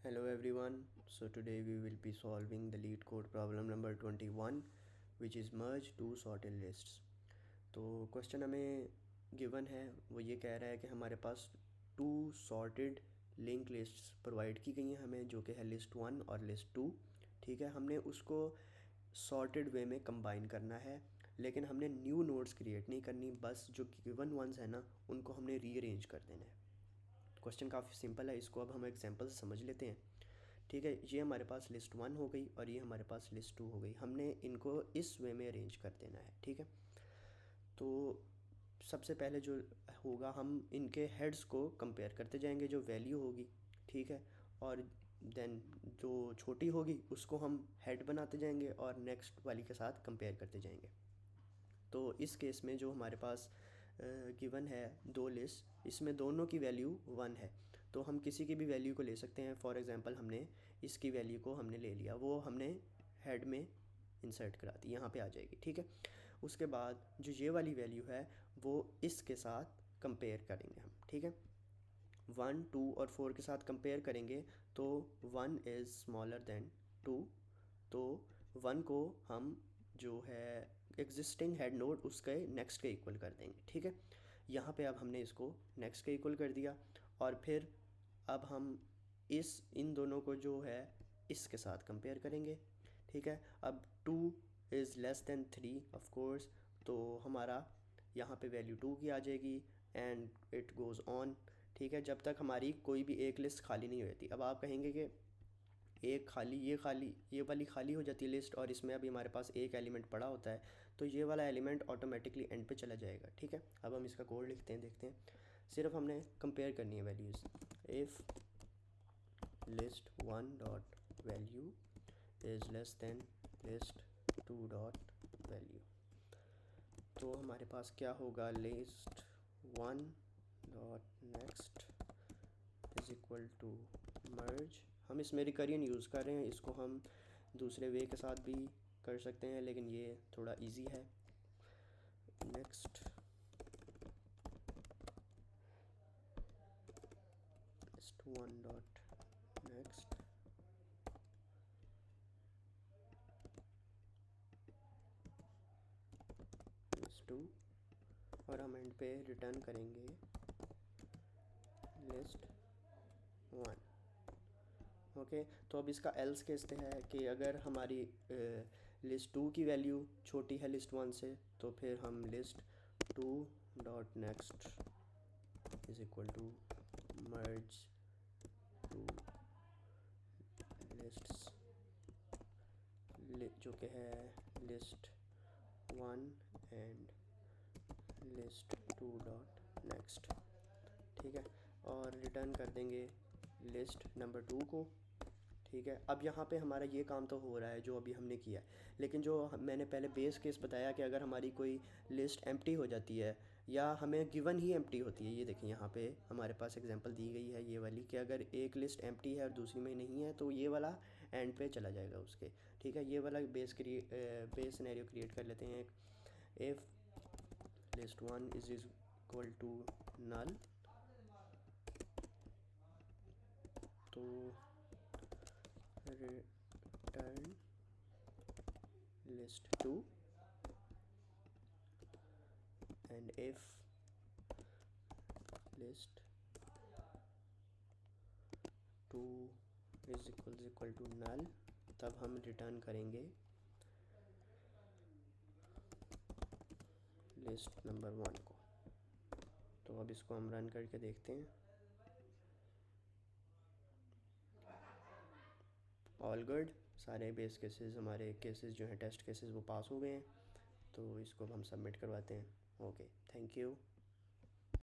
Hello everyone. So today we will be solving the lead code problem number 21 which is merge two sorted lists. तो question हमें given है, वो ये कह रहा है कि हमारे पास two sorted link lists provide की गई हैं हमें, जो कि है लिस्ट 1 और लिस्ट 2. ठीक है, हमने उसको सॉर्टेड वे में कंबाइन करना है, लेकिन हमने न्यू नोड्स क्रिएट नहीं करनी, बस जो गिवन वंस है ना उनको हमने रीअरेंज कर देना है. क्वेश्चन काफ़ी सिंपल है, इसको अब हम एग्जांपल से समझ लेते हैं. ठीक है, ये हमारे पास लिस्ट 1 हो गई और ये हमारे पास लिस्ट 2 हो गई. हमने इनको इस वे में अरेंज कर देना है. ठीक है, तो सबसे पहले जो होगा, हम इनके हेड्स को कंपेयर करते जाएंगे, जो वैल्यू होगी. ठीक है, और देन जो छोटी होगी उसको हम हेड बनाते जाएंगे और नेक्स्ट वाली के साथ कंपेयर करते जाएंगे. तो इस केस में जो हमारे पास गिवन है दो लिस्ट, इसमें दोनों की वैल्यू 1 है, तो हम किसी की भी वैल्यू को ले सकते हैं. फॉर एग्जांपल हमने इसकी वैल्यू को हमने ले लिया, वो हमने हेड में इंसर्ट करा दी, यहाँ पे आ जाएगी. ठीक है, उसके बाद जो ये वाली वैल्यू है वो इसके साथ कंपेयर करेंगे हम. ठीक है, 1, 2 और 4 के साथ कंपेयर करेंगे तो 1 इज़ स्मॉलर देन 2, तो 1 को हम जो है एग्जिस्टिंग हेड नोड उसके नेक्स्ट के इक्वल कर देंगे. ठीक है, यहाँ पे अब हमने इसको नेक्स्ट के इक्वल कर दिया, और फिर अब हम इन दोनों को जो है इसके साथ कंपेयर करेंगे. ठीक है, अब 2 is less then 3 of course, तो हमारा यहाँ पे वैल्यू 2 की आ जाएगी एंड इट गोज़ ऑन. ठीक है, जब तक हमारी कोई भी एक लिस्ट खाली नहीं होती. अब आप कहेंगे कि एक खाली ये वाली खाली हो जाती है लिस्ट, और इसमें अभी हमारे पास एक एलिमेंट पड़ा होता है, तो ये वाला एलिमेंट ऑटोमेटिकली एंड पे चला जाएगा. ठीक है, अब हम इसका कोड लिखते हैं, देखते हैं. सिर्फ हमने कंपेयर करनी है values. If list 1 dot value is less than list 2 dot value, तो हमारे पास क्या होगा, list 1 dot next is equal to merge. हम इसमें रिकरियन यूज़ कर रहे हैं, इसको हम दूसरे वे के साथ भी कर सकते हैं, लेकिन ये थोड़ा इजी है. Next list 1 dot next list 2, और हम एंड पे रिटर्न करेंगे लिस्ट 1. ओके, तो अब इसका एल्स केस है कि अगर हमारी लिस्ट 2 की वैल्यू छोटी है लिस्ट 1 से, तो फिर हम list 2 dot next is equal to merge two lists, जो कि है list 1 and list 2 dot next. ठीक है, और रिटर्न कर देंगे लिस्ट नंबर 2 को. ठीक है, अब यहाँ पे हमारा ये काम तो हो रहा है जो अभी हमने किया है, लेकिन जो मैंने पहले बेस केस बताया कि अगर हमारी कोई लिस्ट एम्प्टी हो जाती है या हमें गिवन ही एम्प्टी होती है, ये देखें यहाँ पे हमारे पास एग्जांपल दी गई है ये वाली, कि अगर एक लिस्ट एम्प्टी है और दूसरी में नहीं है तो ये वाला एंड पे चला जाएगा उसके. ठीक है, ये वाला बेस सिनेरियो क्रिएट कर लेते हैं. If list 1 is equal to null, तो return list 2, and if list 2 is equal to null, तब हम रिटर्न करेंगे लिस्ट नंबर 1 को. तो अब इसको हम रन करके देखते हैं. ऑल गुड, सारे बेस केसेस, हमारे केसेस जो हैं टेस्ट केसेस, वो पास हो गए हैं. तो इसको हम सबमिट करवाते हैं. Okay, thank you.